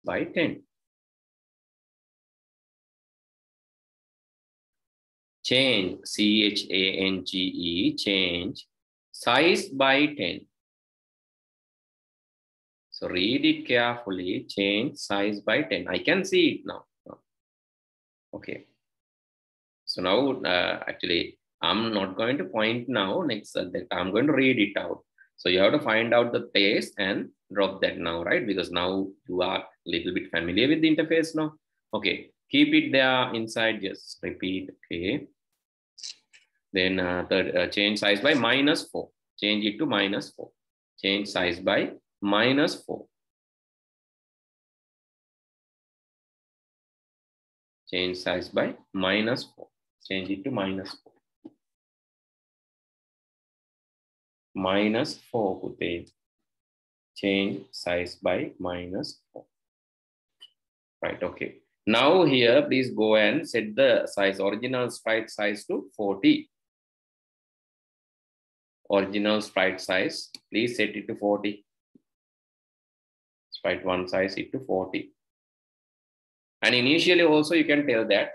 by 10. Change, C-H-A-N-G-E, change size by 10. So read it carefully, change size by 10. I can see it now. Okay. So now, actually, I'm not going to point now. Next, I'm going to read it out. So you have to find out the place and drop that now, right? Because now you are a little bit familiar with the interface now. Okay, keep it there inside, just repeat, okay. Then change size by -4. Change it to -4. Change size by -4. Change size by -4. Change it to -4. -4, put change size by -4. Right, okay. Now here, please go and set the size, original sprite size to 40. Original sprite size, please set it to 40. Sprite 1 size it to 40. And initially also you can tell that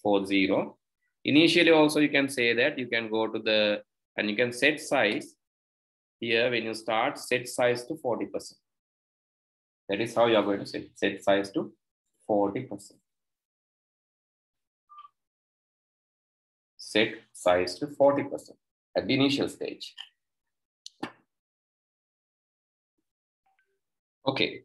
40. Initially also you can say that you can go to the, and you can set size here when you start, set size to 40%. That is how you are going to set size to 40%. Set size to 40% at the initial stage. Okay.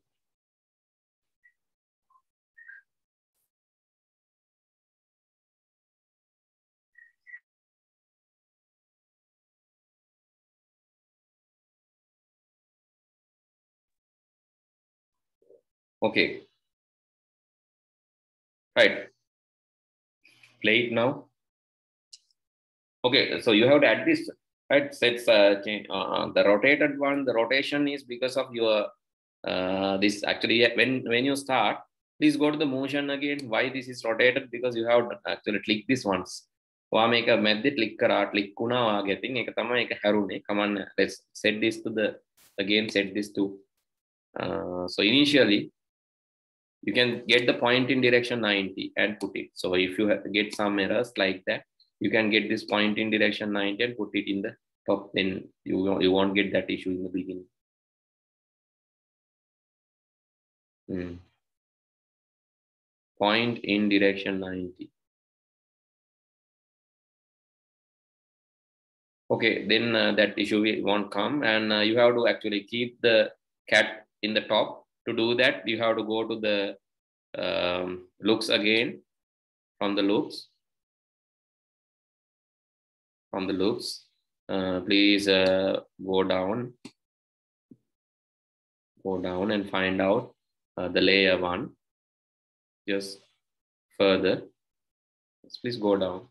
Okay. Right. Play it now. Okay, so you have to add this, right? Sets the rotated one. The rotation is because of your this actually when you start, please go to the motion again. Why this is rotated? Because you have to actually click this once. Make a method click kuna getting a harune. Come on, let's set this to the again. Set this to so initially you can get the point in direction 90 and put it. So if you have to get some errors like that, you can get this point in direction 90 and put it in the top, then you won't get that issue in the beginning. Point in direction 90. Okay, then that issue won't come, and you have to actually keep the cat in the top. To do that, you have to go to the looks again, from the looks. From the looks, please go down and find out the layer 1. Just further, please go down.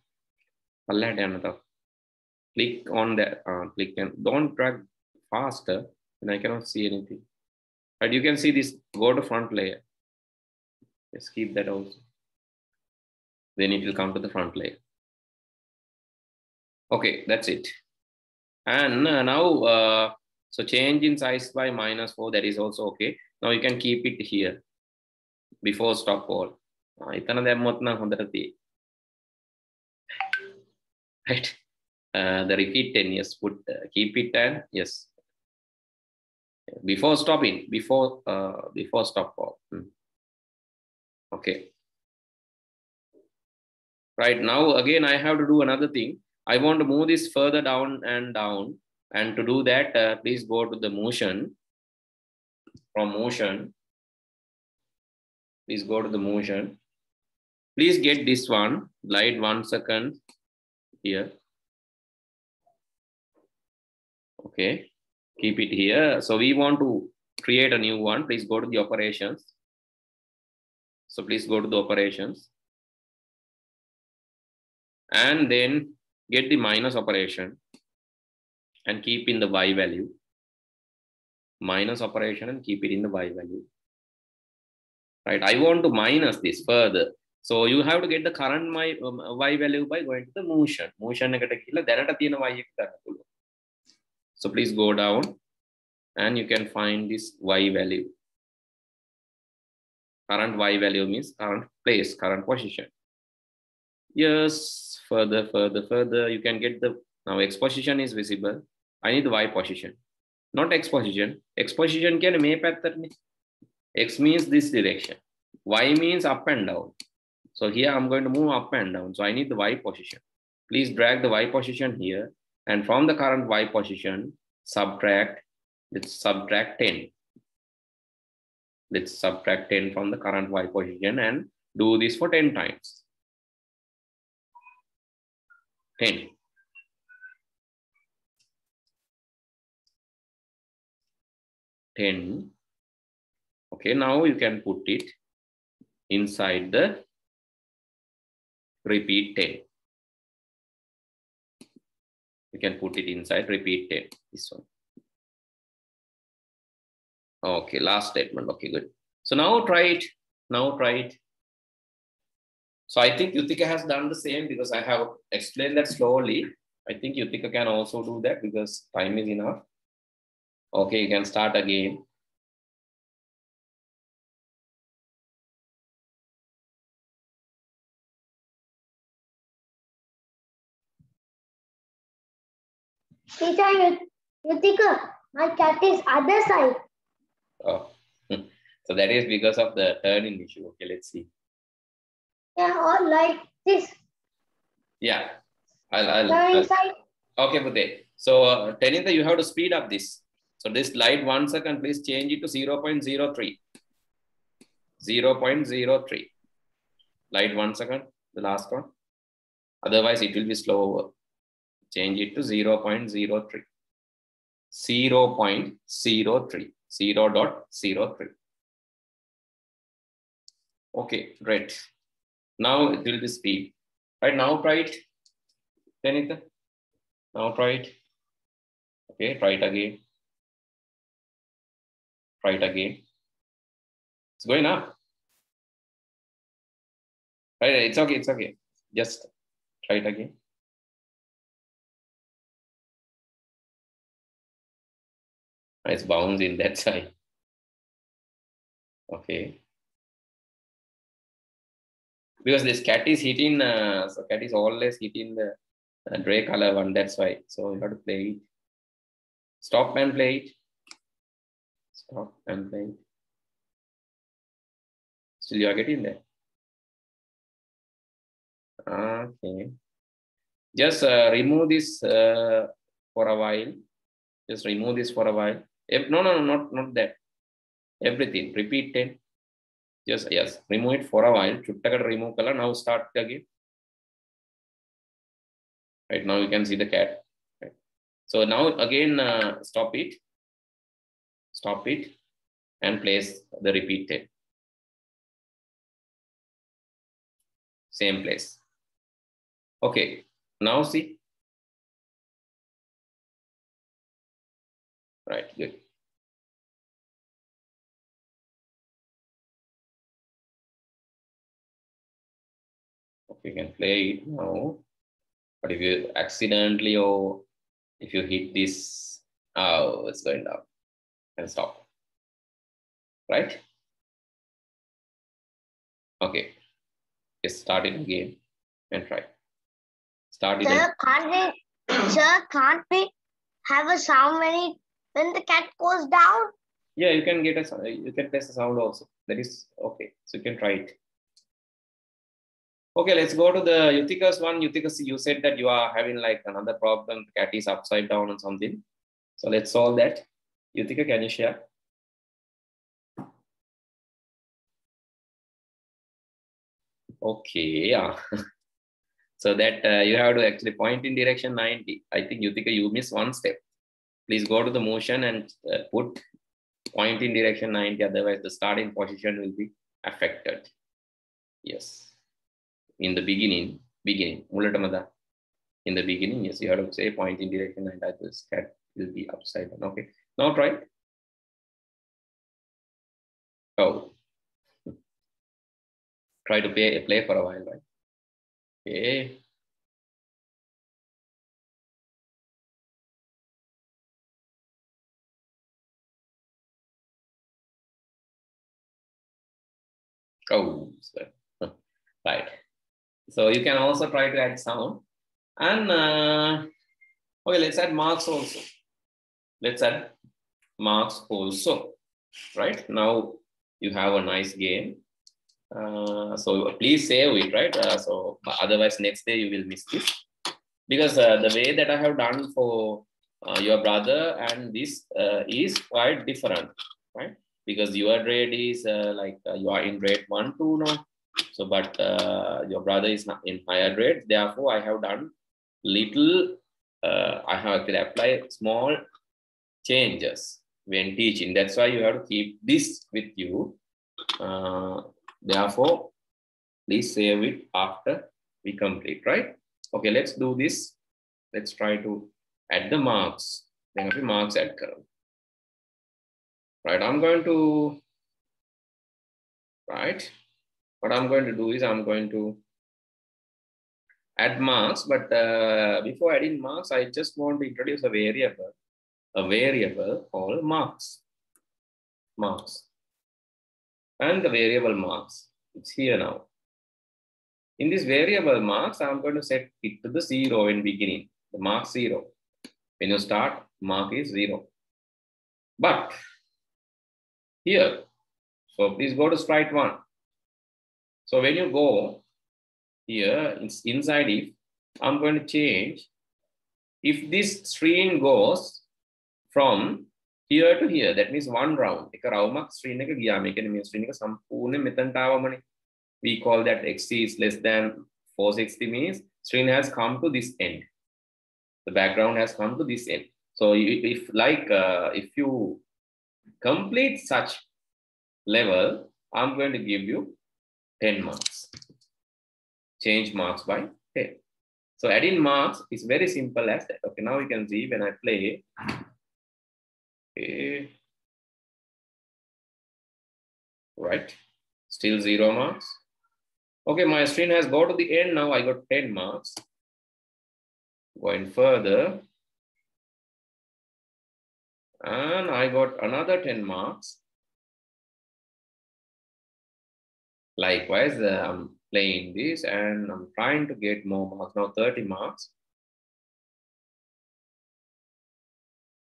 Click on that. Click and don't drag faster, and I cannot see anything. But you can see this. Go to front layer. Just keep that also. Then it will come to the front layer. Okay, that's it. And now, so change in size by -4. That is also okay. Now you can keep it here before stop all. Right. The repeat 10, yes, put keep it and yes. Before stopping, before stop all. Okay. Right, now again I have to do another thing. I want to move this further down, and to do that, please go to the motion. From motion, please go to the motion. Please get this one, light 1 second here. Okay, keep it here. So we want to create a new one. Please go to the operations. So please go to the operations. And then get the minus operation and keep in the y value. Minus operation and keep it in the y value. Right, I want to minus this further. So you have to get the current y value by going to the motion. Motion so please go down and you can find this y value. Current Y value means current place, current position. Yes, further, you can get the, now X position is visible. I need the Y position, not X position. X position can may pattern. X means this direction. Y means up and down. So here I'm going to move up and down. So I need the Y position. Please drag the Y position here. And from the current Y position, subtract, let's subtract 10. Let's subtract 10 from the current Y position and do this for 10 times. 10. 10. Okay, now you can put it inside the repeat 10. You can put it inside repeat 10, this one. Okay, last statement. Okay, good. So now try it. Now try it. So I think Yutika has done the same because I have explained that slowly. I think Yutika can also do that because time is enough. Okay, you can start again. Teacher, Yutika, my cat is other side. Oh, so that is because of the turning issue. Okay, let's see. Yeah, or like this. Yeah, I'll Side. Okay, Pute. So, Tenita, you have to speed up this. So, this light 1 second, please change it to 0.03. 0.03. Light 1 second, the last one. Otherwise, it will be slower. Change it to 0.03. 0.03. 0.03. Okay, great. Now it will be speed. Right now, try it. Tenita. Now try it. Okay, try it again. Try it again. It's going up. Right, it's okay, it's okay. Just try it again. It's bouncing that side. Okay. Because this cat is hitting, so cat is always hitting the gray color one, that's why. So you have to play it. Stop and play it. Stop and play it. Still you are getting there. Okay. Just remove this for a while. Just remove this for a while. No, not that. Everything. Repeat 10. Just, yes, remove it for a while. Chuttakada remove color. Now start again. Right now you can see the cat. Right. So now again, stop it. Stop it and place the repeat 10. Same place. Okay, now see. Right, good. Okay, you can play it now. But if you accidentally or if you hit this, oh, it's going down. And stop. Right? Okay. Just start it again and try. Start it. Sir, can't we have a sound when the cat goes down? Yeah, you can get a, you can place a sound also. That is okay. So you can try it. Okay, let's go to the Yutika's one. Yutika, you said that you are having like another problem. The cat is upside down or something. So let's solve that. Yutika, can you share? Okay, yeah. So that you have to actually point in direction 90. I think Yutika, you missed one step. Please go to the motion and put point in direction 90. Otherwise, the starting position will be affected. Yes. In the beginning, in the beginning, yes, you have to say point in direction 90. This cat will be upside down. Okay. Now try. Oh. Try to play for a while, right? Okay. Oh, right. So you can also try to add sound. And okay, let's add marks also. Let's add marks also. Right now you have a nice game. So please save it, right? So otherwise next day you will miss this, because the way that I have done for your brother and this is quite different, right? Because your grade is you are in grade 1, 2 now. So, but your brother is not in higher grade. Therefore, I have done little. I have actually applied small changes when teaching. That's why you have to keep this with you. Therefore, please save it after we complete, right? Okay, let's do this. Let's try to add the marks. Then we marks add curve. Right, I'm going to, right, what I'm going to do is I'm going to add marks, but before adding marks, I just want to introduce a variable called marks. And the variable marks, it's here now. In this variable marks, I'm going to set it to the 0 in beginning, the mark 0. When you start, mark is 0. But here, so please go to sprite 1. So when you go here, it's inside if, I'm going to change. If this string goes from here to here, that means one round. We call that x is less than 460 means string has come to this end. The background has come to this end. So if you complete such level, I'm going to give you 10 marks. Change marks by 10. So adding marks is very simple as that. Okay, now you can see when I play. Okay. Right, still 0 marks. Okay, my string has got to the end. Now I got 10 marks. Going further. And I got another 10 marks. Likewise, I'm playing this and I'm trying to get more marks. Now 30 marks.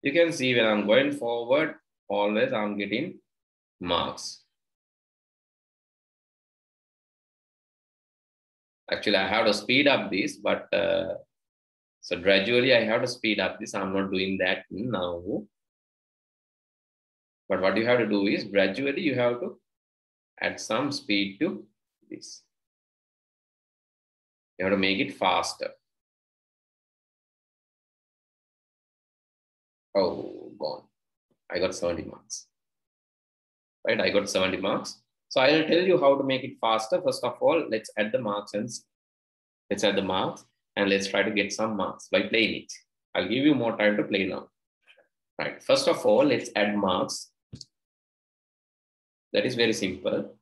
You can see when I'm going forward, always I'm getting marks. Actually, I have to speed up this, but so gradually I have to speed up this. I'm not doing that now. But what you have to do is gradually you have to add some speed to this. You have to make it faster. Oh, gone. I got 70 marks. Right, I got 70 marks. So I'll tell you how to make it faster. First of all, let's add the marks and let's try to get some marks by playing it. I'll give you more time to play now. Right, first of all, let's add marks. That is very simple.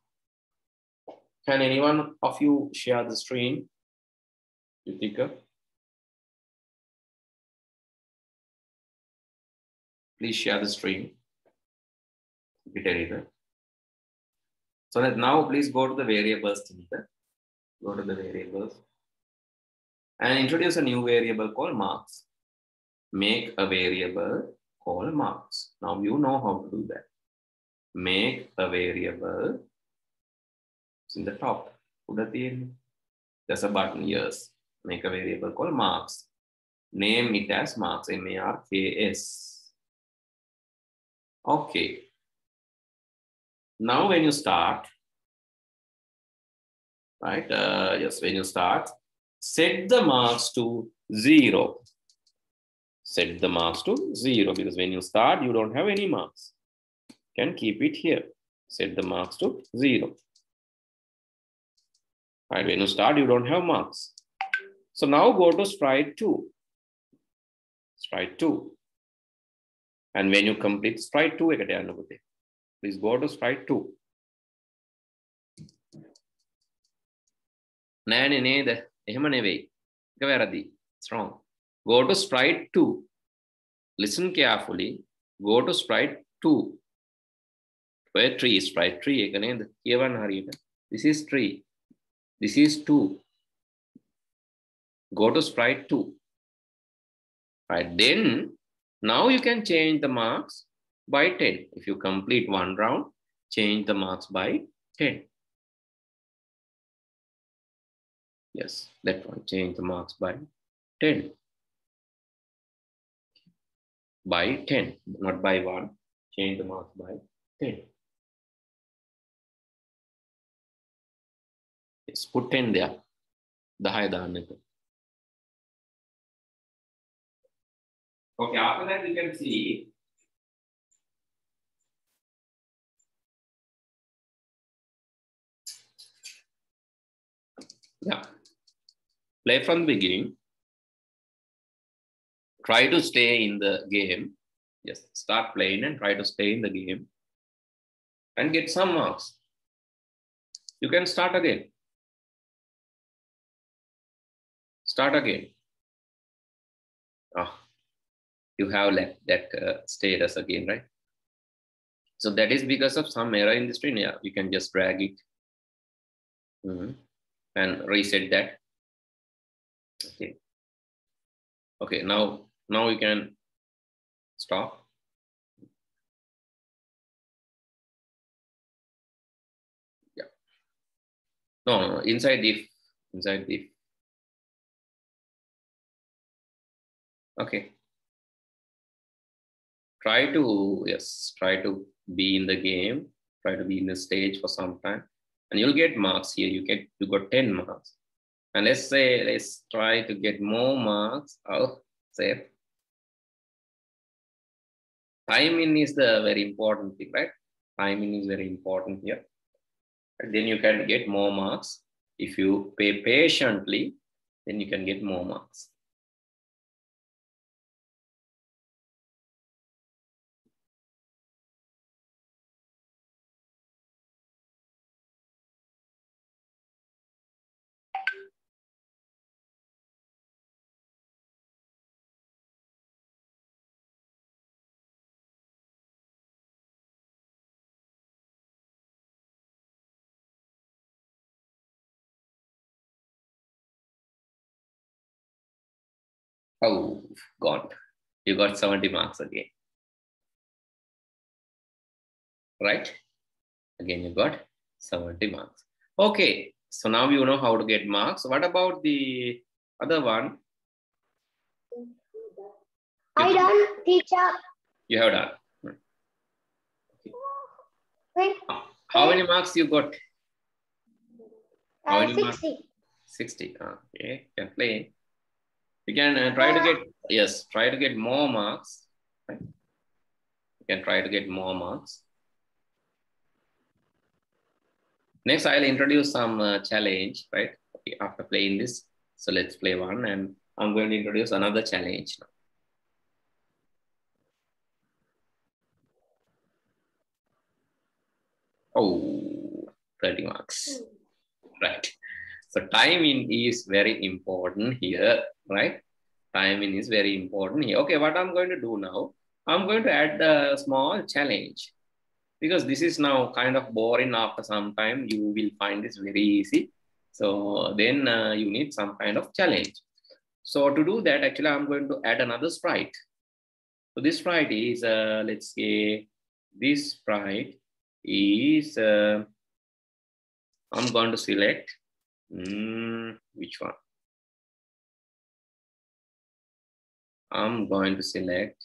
Can anyone of you share the screen? Yutika? Please share the screen. So that now please go to the variables. Go to the variables and introduce a new variable called marks. Make a variable called marks. Now you know how to do that. Make a variable. It's in the top. There's a button, yes. Make a variable called marks. Name it as marks, M-A-R-K-S. Okay. Now when you start, right? Yes, when you start, set the marks to 0. Set the marks to 0 because when you start, you don't have any marks. You can keep it here. Set the marks to 0. Right, when you start, you don't have marks. So now go to sprite 2. Sprite 2. And when you complete sprite 2, please go to sprite 2. It's wrong. Go to sprite 2. Listen carefully. Go to sprite 2. Where 3 is sprite 3. This is 3. This is 2. Go to sprite 2. Right, then now you can change the marks by 10. If you complete one round, change the marks by 10. Yes, that one, change the marks by 10. By 10, not by 1. Change the marks by 10. Yes, put 10 there. Okay, after that you can see play from the beginning. Try to stay in the game. Yes, start playing and try to stay in the game and get some marks. You can start again. Start again. You have left that status again, right? So that is because of some error in the string. Yeah, you can just drag it and reset that. Okay, now you can stop. Yeah. No, inside if. Okay. Try to be in the game. Try to be in the stage for some time, and you'll get marks here. You got 10 marks. And let's try to get more marks. Say timing is the very important thing, right? Timing is very important here. And then you can get more marks. If you pay patiently, then you can get more marks. Oh, God, you got 70 marks again. Right? Again, you got 70 marks. Okay, so now you know how to get marks. What about the other one? I done, teacher. You have done. Okay. How many marks you got? How many 60. marks? 60. Okay, you can play. You can try to get, try to get more marks. Right? You can try to get more marks. Next, I'll introduce some challenge, right? Okay, after playing this. So let's play one, and I'm going to introduce another challenge now. Oh, 30 marks, right? So timing is very important here, right? Timing is very important here. Okay, what I'm going to do now, I'm going to add a small challenge because this is now kind of boring. After some time, you will find this very easy. So then you need some kind of challenge. So to do that, actually, I'm going to add another sprite. So this sprite is, let's say, this sprite is, I'm going to select, which one? I'm going to select,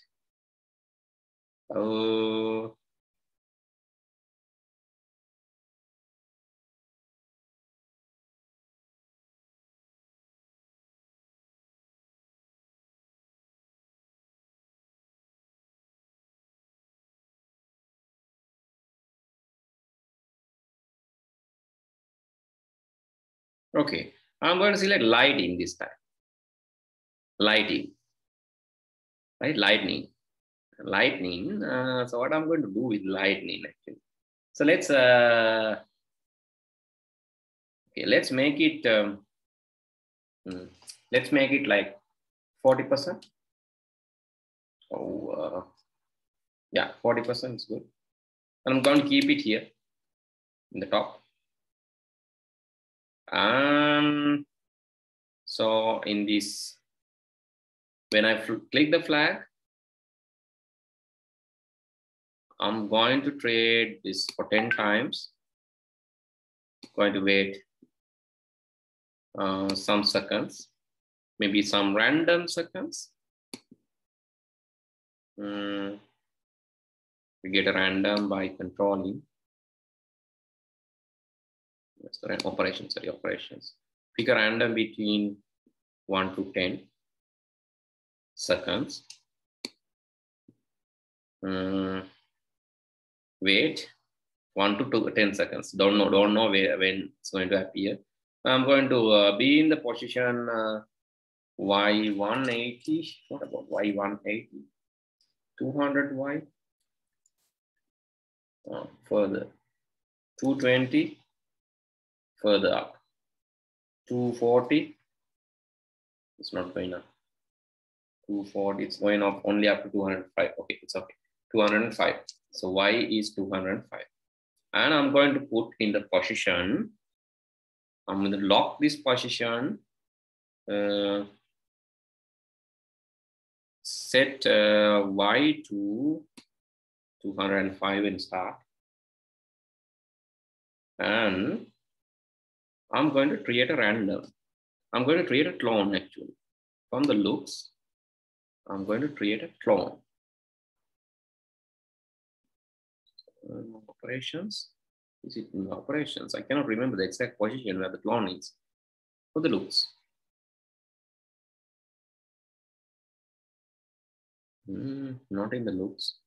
okay, I'm going to select lighting this time. Lighting, right? Lightning. So what I'm going to do with lightning actually. So let's make it like 40%. Oh, yeah, 40% is good. And I'm going to keep it here in the top. And so in this, when I click the flag, I'm going to trade this for 10 times. Going to wait some seconds, maybe some random seconds. We get a random by controlling. That's the operations. Sorry, operations. Pick a random between 1 to 10 seconds. Wait 1 to 10 seconds. Don't know when it's going to appear. I'm going to be in the position Y180. What about Y180? 200Y. Further. 220. Further up. 240. It's not going up. 240. It's going up only up to 205. Okay, it's okay. 205. So Y is 205. And I'm going to put in the position. I'm going to lock this position. Set Y to 205 and start. And I'm going to create a random. I'm going to create a clone actually. From the looks, I'm going to create a clone. Operations. Is it in operations? I cannot remember the exact position where the clone is. For the looks. Not in the looks.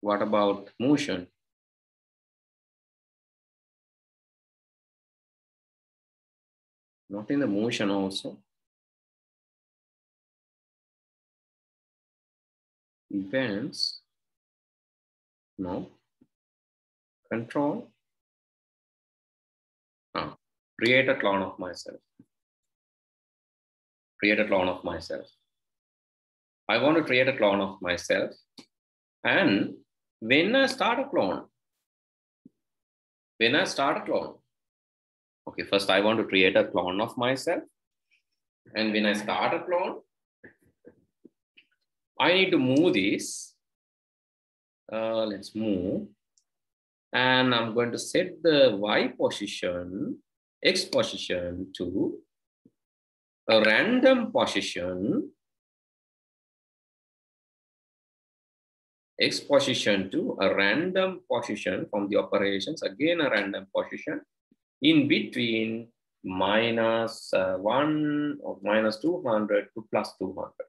What about motion? Not in the motion also. Events. No. Control. Create a clone of myself. Create a clone of myself. I want to create a clone of myself. And when I start a clone, okay, first I want to create a clone of myself. And when I start a clone, I need to move this. Let's move. And I'm going to set the Y position, X position to a random position, X position to a random position from the operations, again a random position in between -1 or -200 to +200.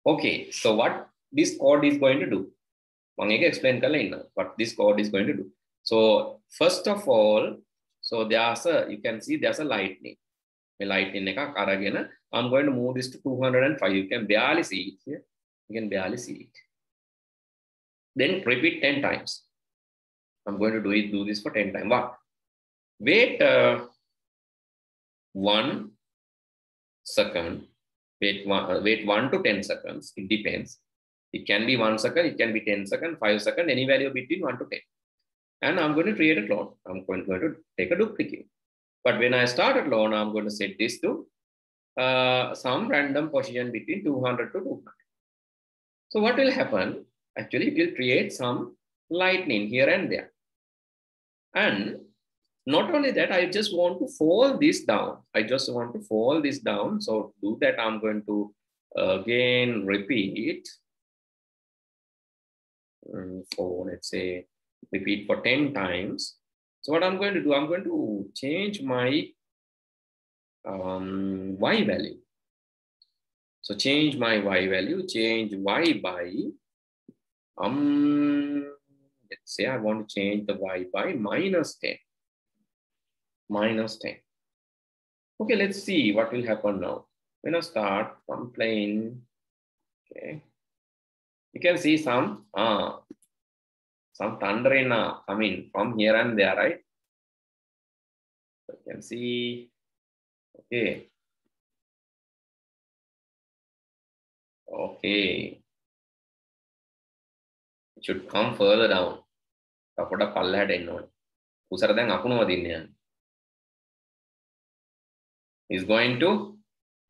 Okay, so what this code is going to do? I'm going to explain what this code is going to do. So first of all, so there's you can see there's a lightning. I'm going to move this to 205. You can barely see it here. You can barely see it. Then repeat 10 times. I'm going to do this for 10 times. What? Wait 1 second. Wait 1 to 10 seconds. It depends. It can be 1 second. It can be 10 seconds, 5 seconds, any value between 1 to 10. And I'm going to create a clone. I'm going to take a duplicate. But when I start a clone, I'm going to set this to some random position between 200 to 200. So what will happen? Actually, it will create some lightning here and there. And not only that, I just want to fold this down. So do that, I'm going to again repeat for, let's say, repeat for 10 times. So what I'm going to do, I'm going to change my Y value. So change my Y value, change Y by, let's say I want to change the Y by -10. -10. Okay, let's see what will happen now. When I start from playing, okay, you can see some thundering coming from here and there, right? So you can see, okay. Okay. It should come further down. පොඩක් පල්ලෙහාට එන්න ඕනේ. කුසර දැන් අකුණු වදින්න යන්නේ. Is going to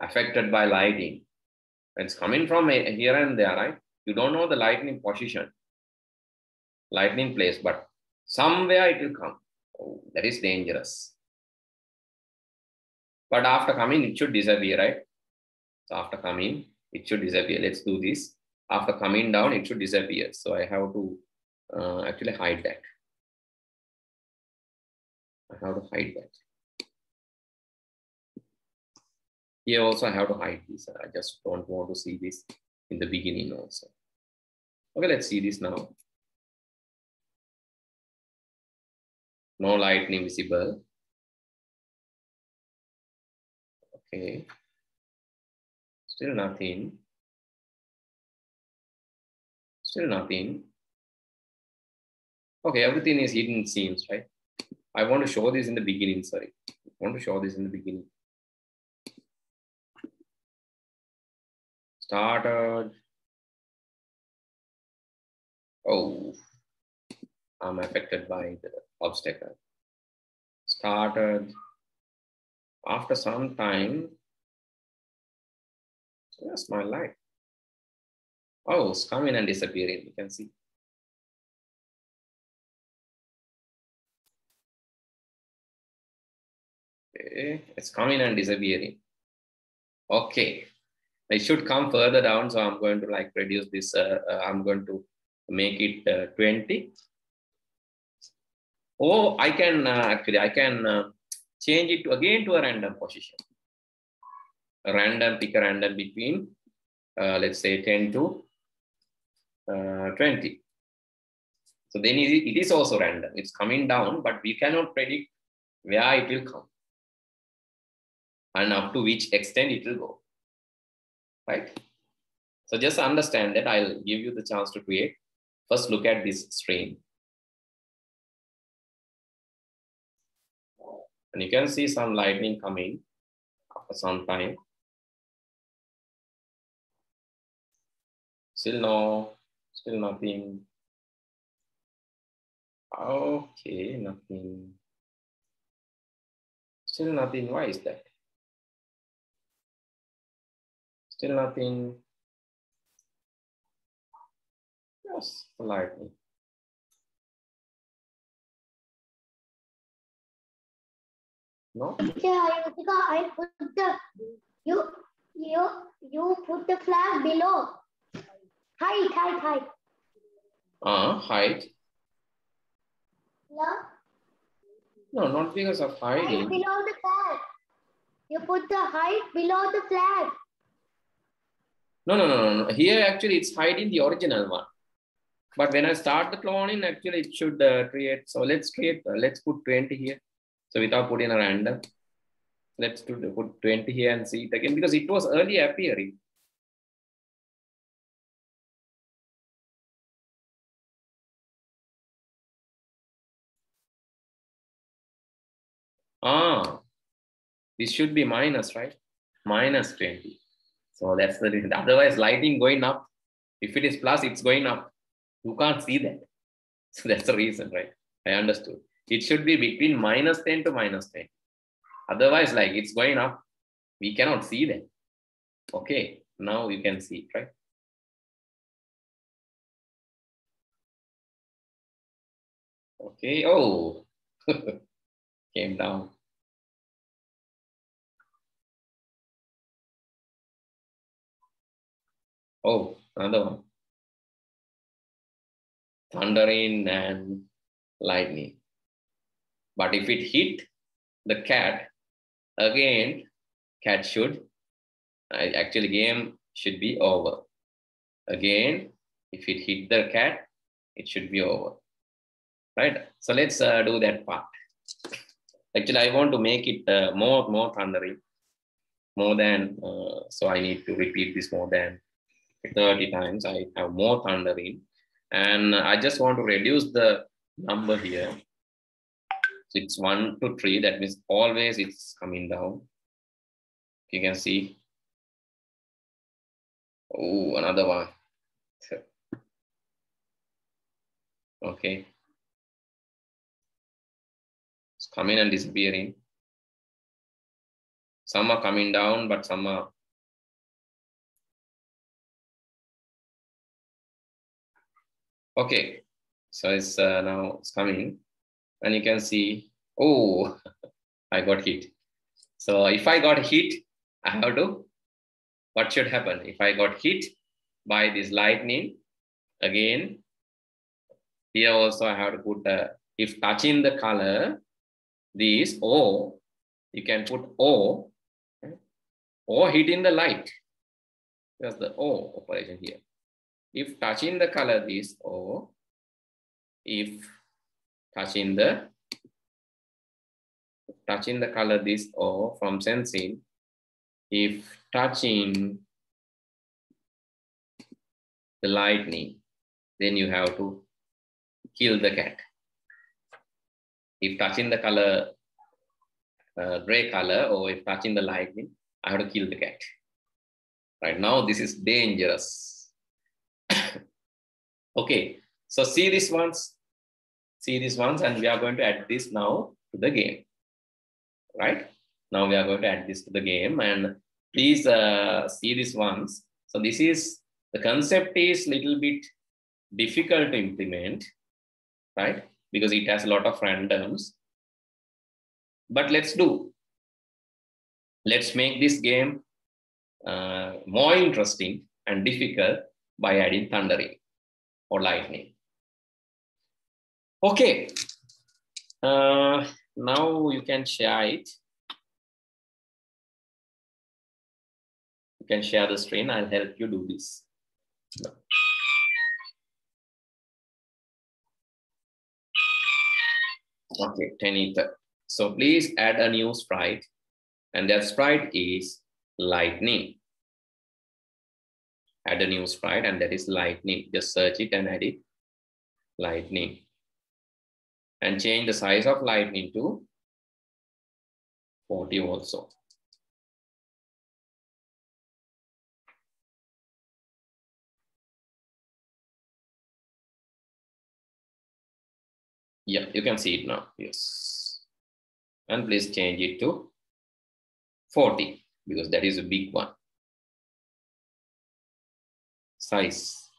affected by lighting. It's coming from here and there, right? You don't know the lightning position, lightning place, but somewhere it will come. Oh, that is dangerous. But after coming, it should disappear, right? So after coming, it should disappear. Let's do this. After coming down, it should disappear. So I have to actually hide that. I have to hide that. Here also I have to hide this. I just don't want to see this in the beginning also. Okay, let's see this now. No lightning visible. Okay. Still nothing. Still nothing. Okay, everything is hidden, it seems, right? I want to show this in the beginning, sorry. I want to show this in the beginning. Started. Oh, I'm affected by the obstacle. Started. After some time, where's my light? Oh, it's coming and disappearing, you can see. Okay, it's coming and disappearing. Okay. It should come further down, so I'm going to like reduce this. I'm going to make it 20. Oh, I can actually I can change it again to a random position. A random, pick a random between let's say 10 to 20. So then it is also random. It's coming down, but we cannot predict where it will come and up to which extent it will go. Right? So just understand that. I'll give you the chance to create. First, look at this stream. And you can see some lightning coming after some time. Still no, still nothing. Okay, nothing. Still nothing. Why is that? Still nothing. Yes, the lightning. No? Yeah, I put the you put the flag below. Height. Height. No? No, not because of hiding. Height below the flag. You put the height below the flag. No. Here actually it's hiding the original one. But when I start the cloning, actually it should create. So let's create. Let's put 20 here. So without putting a random, let's put 20 here and see it again because it was earlier appearing. This should be minus, right? Minus 20. So that's the reason. Otherwise, lighting going up. If it is plus, it's going up. You can't see that. So that's the reason, right? I understood. It should be between minus 10 to minus 10. Otherwise, like it's going up. We cannot see that. Okay, now you can see it, right? Okay, oh, came down. Oh, another one. Thundering and lightning. But if it hit the cat, again, cat should, actually game should be over. Again, if it hit the cat, it should be over. Right? So let's do that part. Actually, I want to make it more thundering, more than, so I need to repeat this more than 30 times. I have more thundering. And I just want to reduce the number here. So it's 1 to 3. That means always it's coming down. You can see. Oh, another one. Okay. It's coming and disappearing. Some are coming down, but some are. Okay, so it's now it's coming, and you can see, oh, I got hit. So if I got hit, I have to, what should happen? If I got hit by this lightning, again, here also I have to put, if touching the color, this O, you can put O, or hitting the light. That's the O operation here. If touching the color, this O, if touching the color, this O from sensing, if touching the lightning, then you have to kill the cat. If touching the color, gray color, or if touching the lightning, I have to kill the cat. Right now, this is dangerous. Okay, so see these ones, and we are going to add this now to the game. Right? Now we are going to add this to the game, and please see these ones. So this is, the concept is little bit difficult to implement, right? Because it has a lot of randoms. But let's make this game more interesting and difficult by adding thundering or lightning. Okay, now you can share it. You can share the screen. I'll help you do this. Okay, 10 ether. So please add a new sprite, and that sprite is lightning. Add a new sprite, and that is lightning. Just search it and add it, lightning. And change the size of lightning to 40 also. Yeah, you can see it now, yes. And please change it to 40, because that is a big one. Size,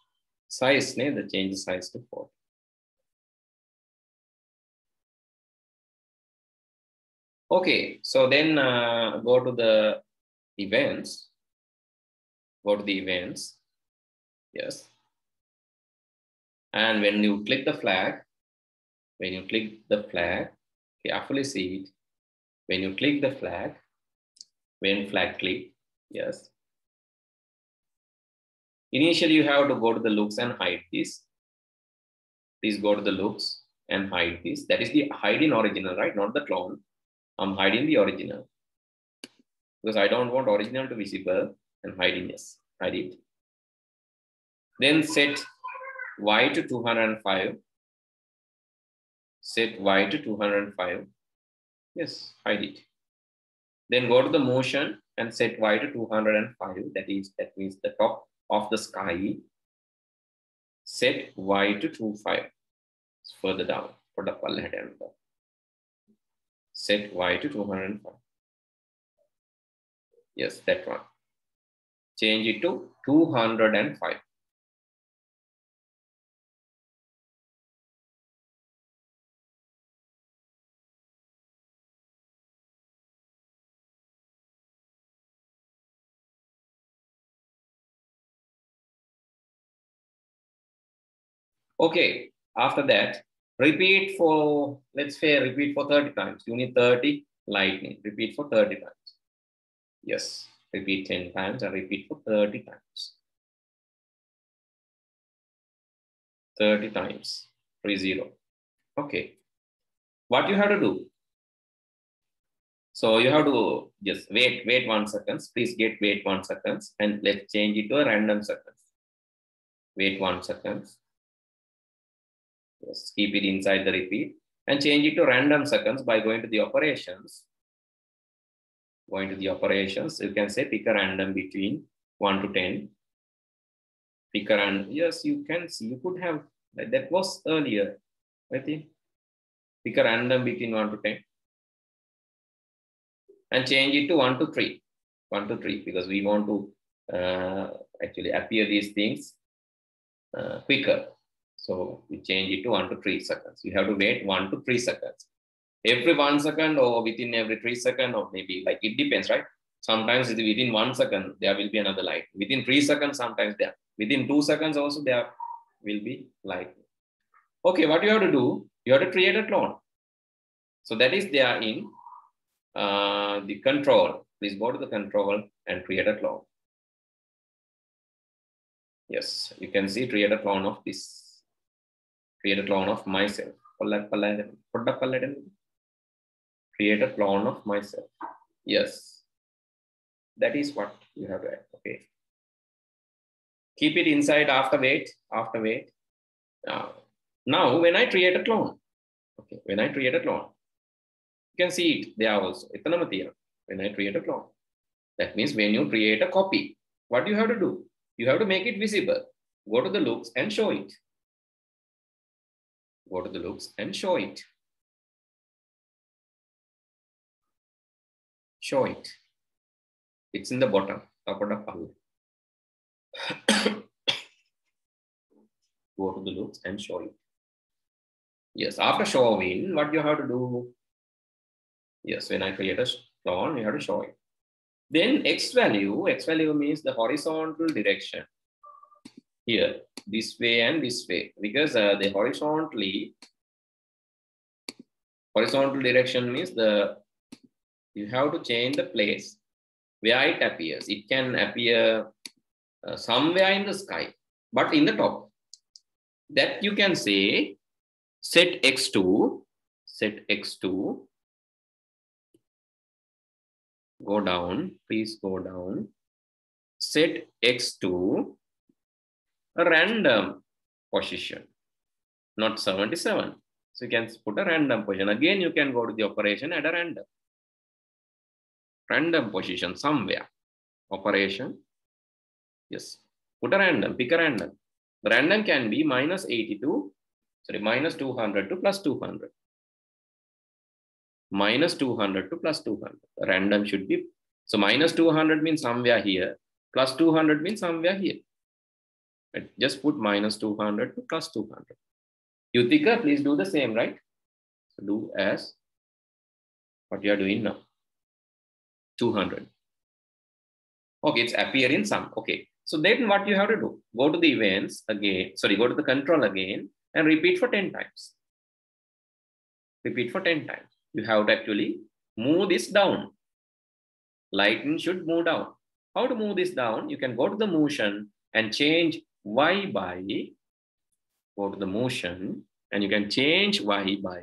change the size to 40. Okay, so then go to the events. Go to the events, yes. And when you click the flag, carefully see it. When you click the flag, when flag click, yes. Initially, you have to go to the looks and hide this. Please go to the looks and hide this. That is the hiding original, right? Not the clone. I'm hiding the original because I don't want original to be visible, and hiding, yes, hide it. Then set Y to 205. Set Y to 205. Yes, hide it. Then go to the motion and set Y to 205. That means the top of the sky. Set Y to 25. It's further down. Set Y to 205. Yes, that one. Change it to 205. Okay, after that, repeat for, let's say, repeat for 30 times. You need 30 lightning. Repeat for 30 times. Yes, repeat 10 times and repeat for 30 times. 30 times, 30. Okay, what you have to do? So you have to just wait 1 second. Please wait 1 second, and let's change it to a random second. Wait 1 second. Yes, keep it inside the repeat and change it to random seconds by going to the operations. Going to the operations, you can say pick a random between 1 to 10. Pick a random. Yes, you can see. You could have, that was earlier, I think. Pick a random between 1 to 10. and change it to 1 to 3. 1 to 3, because we want to actually appear these things quicker. So we change it to 1 to 3 seconds. You have to wait 1 to 3 seconds. Every 1 second or within every 3 seconds, or maybe like it depends, right? Sometimes it's within 1 second, there will be another light. Within 3 seconds, sometimes there. Within 2 seconds also there will be light. Okay, what you have to do, you have to create a clone. So that is there in the control. Please go to the control and create a clone. Yes, you can see create a clone of this. Create a clone of myself. Create a clone of myself. Yes, that is what you have to add. Okay. Keep it inside after wait. Now, when I create a clone, okay, when I create a clone, you can see it there also. When I create a clone, that means when you create a copy, what you have to do? You have to make it visible. Go to the looks and show it. Go to the looks and show it. Show it. It's in the bottom. Go to the looks and show it. Yes, after showing, what you have to do? Yes, when I create a clone, you have to show it. Then x value means the horizontal direction. Here, this way and this way, because the horizontal direction means you have to change the place where it appears. It can appear somewhere in the sky, but in the top. That you can say set x2, go down, please go down, set x2 a random position, not 77. So you can put a random position. Again, you can go to the operation at a random position somewhere. Operation, yes, put a random, pick a random. The random can be minus 200 to plus 200. Minus 200 to plus 200. The random should be, so minus 200 means somewhere here, plus 200 means somewhere here. Right? Just put minus 200 to plus 200. Yutika, please do the same, right? So do as what you are doing now. 200. Okay, it's appear in some. Okay. So then what you have to do? Go to the events again. Sorry, go to the control again and repeat for 10 times. Repeat for 10 times. You have to actually move this down. Lightning should move down. How to move this down? You can go to the motion and change Y by, go to the motion and you can change Y by